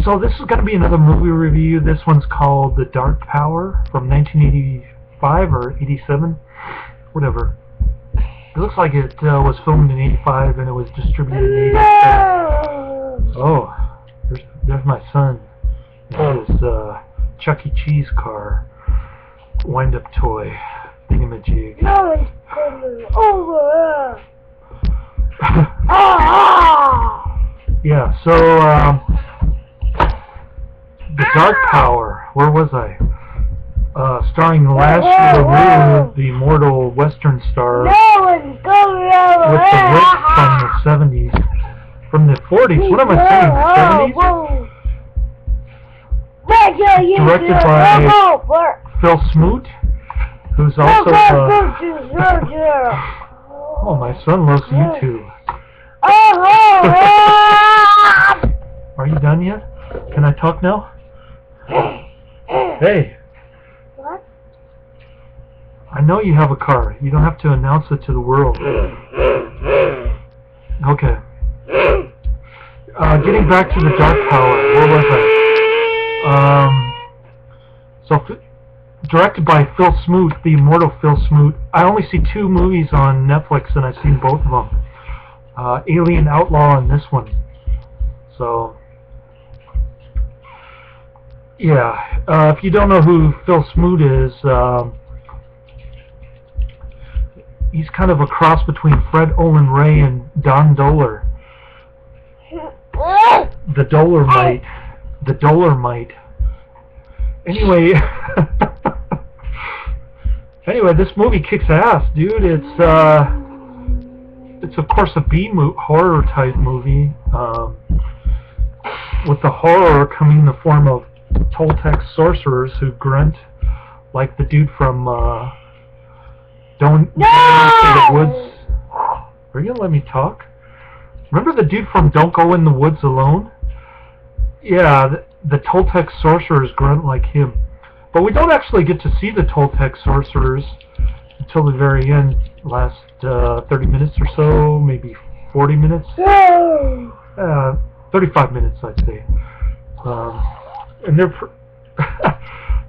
So this is going to be another movie review. This one's called The Dark Power from 1985 or 87, whatever. It looks like it was filmed in 85 and it was distributed in 87. Oh, there's my son. His Chuck E. Cheese car, wind-up toy, thingamajig. No, it's coming over. Yeah, so The Dark Power. Where was I? Starring Lash, LaRue, the immortal Western star, No, it's coming over. with the wit from the 70s, from the 40s. What am I saying? 70s? Directed by Phil Smoot, who's also oh, my son loves YouTube. Are you done yet? Can I talk now? Hey. What? I know you have a car. You don't have to announce it to the world. Okay. Getting back to The Dark Power. Where was I? Directed by Phil Smoot, the immortal Phil Smoot. I only see 2 movies on Netflix, and I've seen both of them. Alien Outlaw and this one. So, yeah. If you don't know who Phil Smoot is, he's kind of a cross between Fred Olen Ray and Don Doler. The Dolermite. The Dolermite. Anyway, anyway, this movie kicks ass, dude. It's of course a horror type movie, with the horror coming in the form of Toltec sorcerers who grunt like the dude from Don't Go Into the Woods. Are you gonna let me talk? Remember the dude from Don't Go in the Woods Alone? Yeah, the Toltec sorcerers grunt like him. But we don't actually get to see the Toltec sorcerers until the very end, last 30 minutes or so, maybe 40 minutes. 35 minutes, I'd say. And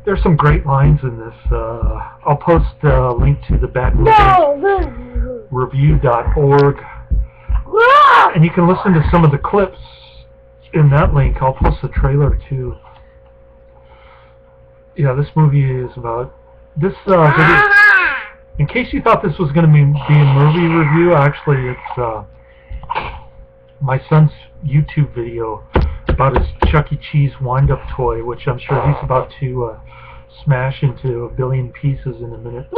there's some great lines in this. I'll post a link to the badmoviereview.org, and you can listen to some of the clips in that link. I'll post the trailer too. Yeah, this movie is about this video. In case you thought this was going to be a movie review, actually it's my son's YouTube video about his Chuck E. Cheese wind-up toy, which I'm sure he's about to smash into a billion pieces in a minute.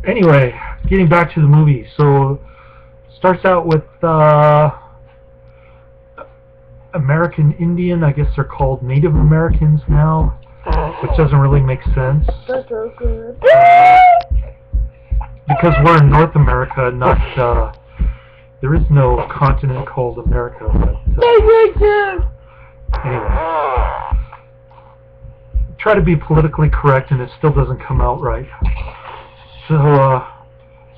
Anyway, getting back to the movie. So, starts out with American Indian. I guess they're called Native Americans now, which doesn't really make sense. Because we're in North America, not there is no continent called America. But anyway, try to be politically correct, and it still doesn't come out right. So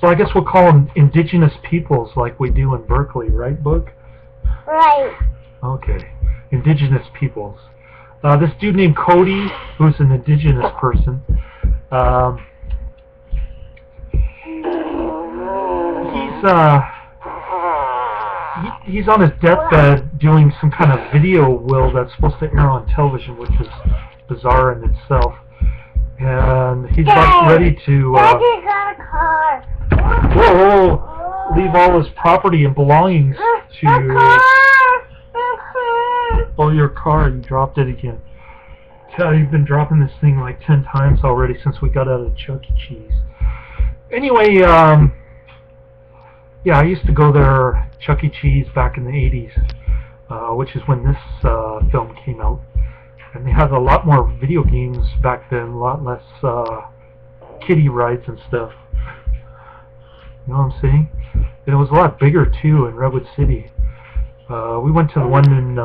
I guess we'll call them indigenous peoples, like we do in Berkeley, right, Book? Right. Okay, indigenous peoples. This dude named Cody, who's an indigenous person, he's on his deathbed doing some kind of video will that's supposed to air on television, which is bizarre in itself. And he's about ready to leave all his property and belongings to your car. You dropped it again. You've been dropping this thing like 10 times already since we got out of Chuck E. Cheese. Anyway, yeah, I used to go there, Chuck E. Cheese, back in the 80s, which is when this film came out. And they had a lot more video games back then, a lot less kiddie rides and stuff. You know what I'm saying? And it was a lot bigger, too, in Redwood City. We went to the one in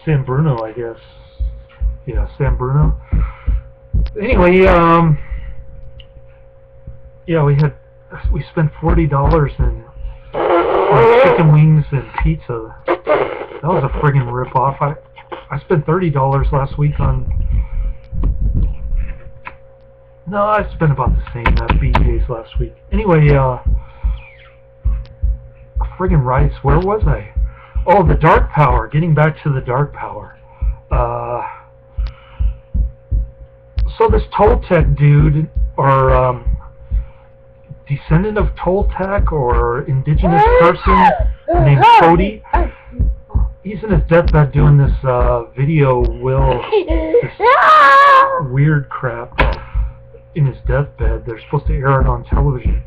San Bruno, I guess. Yeah, San Bruno. Anyway, yeah, we spent $40 on chicken wings and pizza. That was a friggin' rip-off. I spent $30 last week on... No, I spent about the same at BJ's last week. Anyway, friggin' rice. Where was I? Oh, the Dark Power. Getting back to the Dark Power. So this Toltec dude, or descendant of Toltec, or indigenous person named Cody, he's in his deathbed doing this video this weird crap in his deathbed. They're supposed to air it on television.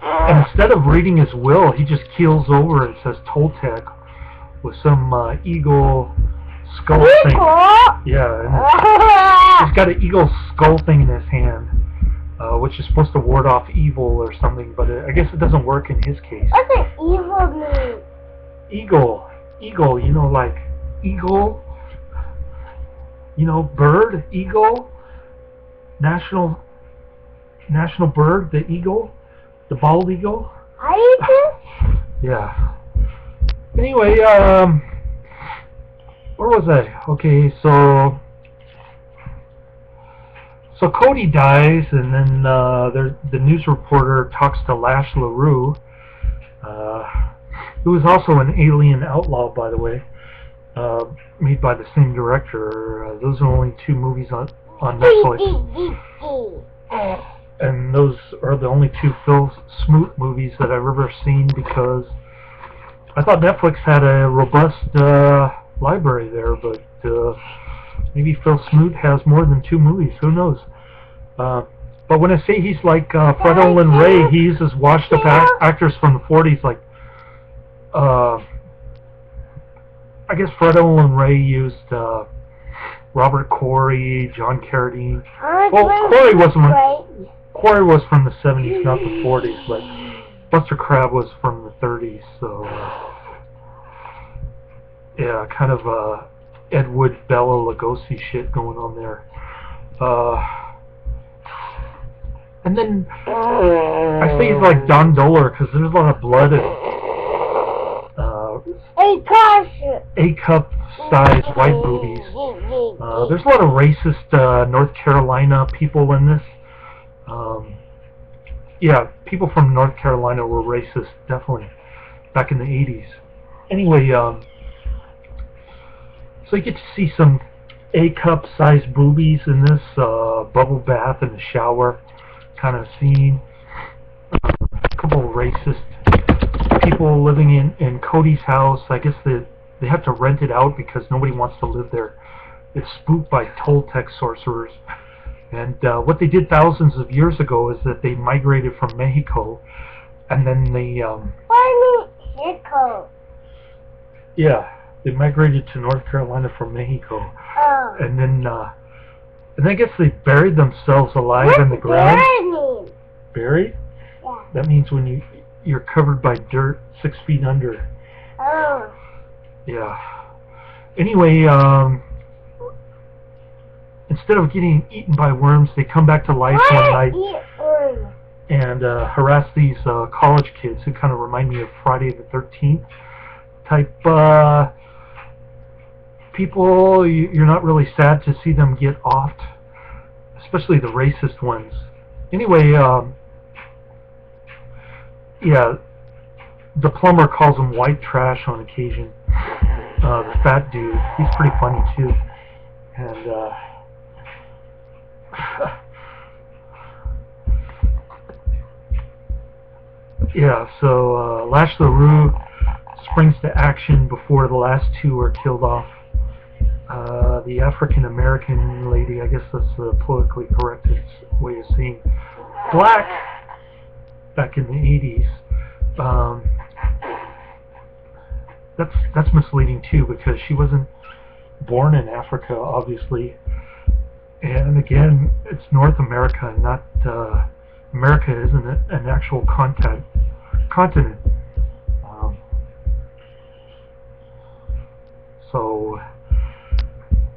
And instead of reading his will, he just keels over and says Toltec with some eagle skull thing. Yeah, and he's got an eagle skull thing in his hand, which is supposed to ward off evil or something, but I guess it doesn't work in his case. What's an evil mean? Eagle, you know, like eagle, you know, bird, eagle, national bird, the eagle, the bald eagle. Are you this? Yeah. Anyway, where was I? Okay, so Cody dies, and then the news reporter talks to Lash, LaRue, who is also an alien outlaw, by the way, made by the same director. Those are only 2 movies on Netflix, and those are the only 2 Phil Smoot movies that I've ever seen, because I thought Netflix had a robust library there, but maybe Phil Smoot has more than 2 movies, who knows. But when I say he's like Fred Olin Ray, he uses washed up actors from the 40s, like I guess Fred Olin Ray used Robert Corey, John Carradine. Well, Corey was from the 70s, not the 40s, but Buster Crabbe was from the 30s, so yeah, kind of Ed Wood, Bela Lugosi shit going on there. And then I say he's like Don Doler because there's a lot of blood and A-cup size white boobies. There's a lot of racist North Carolina people in this. Yeah, people from North Carolina were racist, definitely, back in the 80s. Anyway, so you get to see some A-cup size boobies in this bubble bath in the shower kind of scene. A couple of racist people living in Cody's house. I guess they have to rent it out because nobody wants to live there. It's spooked by Toltec sorcerers. And what they did thousands of years ago is that they migrated from Mexico, and then they Mexico. Yeah, they migrated to North Carolina from Mexico. Oh. And then I guess they buried themselves alive in the ground. What does Buried? Yeah. That means when you're covered by dirt 6 feet under. Oh. Yeah. Anyway, instead of getting eaten by worms, they come back to life one night and harass these college kids who kind of remind me of Friday the 13th type people. You're not really sad to see them get offed, especially the racist ones. Anyway, yeah, the plumber calls him white trash on occasion. The fat dude, he's pretty funny too. And yeah, so Lash LaRue springs to action before the last 2 are killed off. The African American lady, I guess that's the politically correct way of saying black back in the 80s. That's misleading too, because she wasn't born in Africa, obviously. And again, it's North America, not America isn't an actual continent. So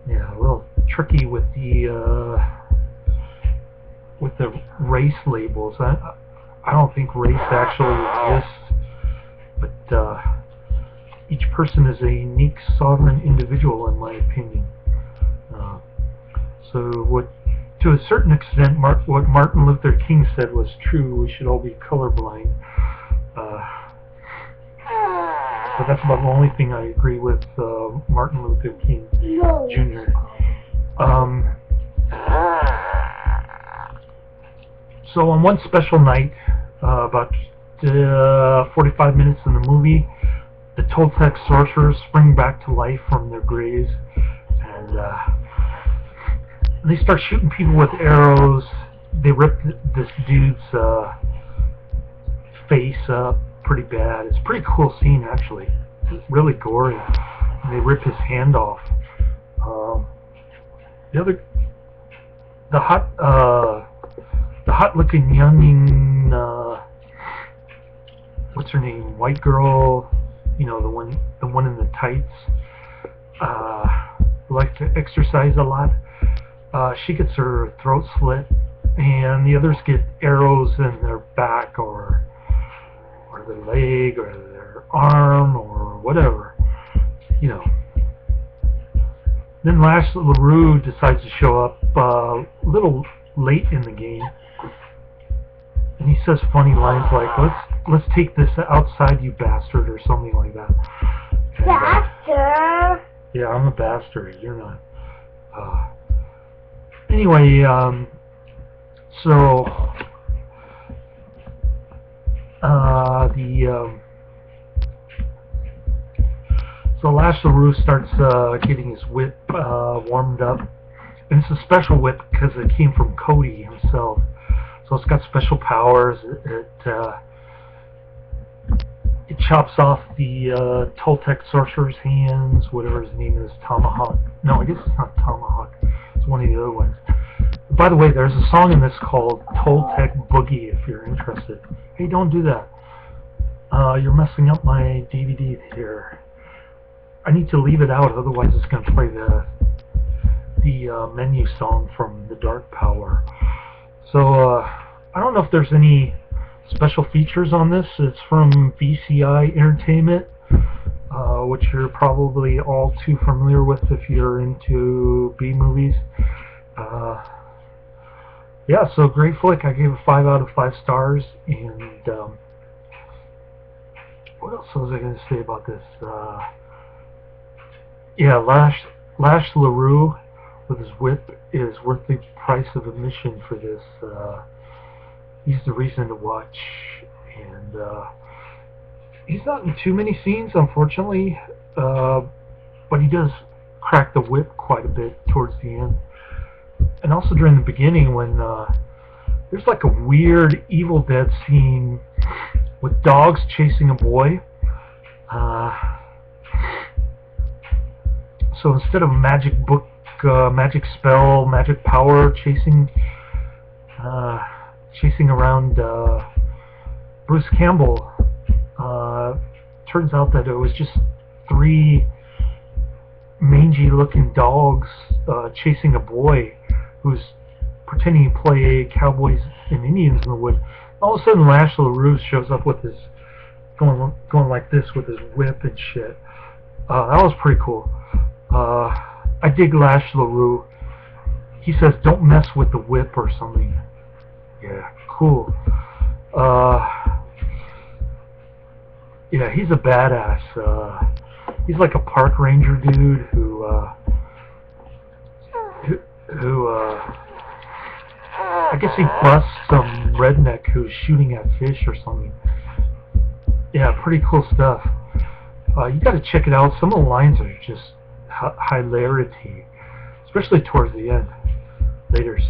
yeah, a little tricky with the race labels. I don't think race actually exists person is a unique, sovereign individual, in my opinion. So to a certain extent, what Martin Luther King said was true. We should all be colorblind. But that's about the only thing I agree with Martin Luther King Jr. So on one special night, about 45 minutes in the movie, the Toltec sorcerers spring back to life from their graves, and they start shooting people with arrows. They rip this dude's face up pretty bad. It's a pretty cool scene, actually. It's really gory. And they rip his hand off. The hot-looking younging, what's her name? White girl, you know, the one in the tights, who likes to exercise a lot. She gets her throat slit, and the others get arrows in their back or their leg or their arm or whatever, you know. Then Lash LaRue decides to show up a little late in the game, and he says funny lines like, let's take this outside, you bastard, or something like that. And, Bastard! Yeah, I'm a bastard, you're not. Anyway, so Lash LaRue starts getting his whip warmed up, and it's a special whip because it came from Cody himself. So it's got special powers. It chops off the Toltec sorcerer's hands, whatever his name is, Tomahawk. No, I guess it's not Tomahawk. It's one of the other ones. By the way, there's a song in this called Toltec Boogie, if you're interested. Hey, don't do that. You're messing up my DVD here. I need to leave it out, otherwise it's going to play the menu song from The Dark Power. So, I don't know if there's any special features on this. It's from VCI Entertainment, which you're probably all too familiar with if you're into B-movies. Yeah, so great flick. I gave it 5 out of 5 stars. And what else was I going to say about this? Yeah, Lash LaRue with his whip is worth the price of admission for this. He's the reason to watch, and he's not in too many scenes, unfortunately, but he does crack the whip quite a bit towards the end, and also during the beginning when there's like a weird Evil Dead scene with dogs chasing a boy. So instead of magic book, magic spell, magic power chasing around Bruce Campbell, turns out that it was just 3 mangy looking dogs chasing a boy who's pretending to play cowboys and Indians in the wood. All of a sudden Lash LaRue shows up with his going like this with his whip and shit. That was pretty cool. I dig Lash LaRue. He says don't mess with the whip or something. Yeah, cool. Yeah, he's a badass. He's like a park ranger dude who I guess he busts some redneck who's shooting at fish or something. Yeah, pretty cool stuff. You gotta check it out. Some of the lines are just hilarity, especially towards the end. Laters.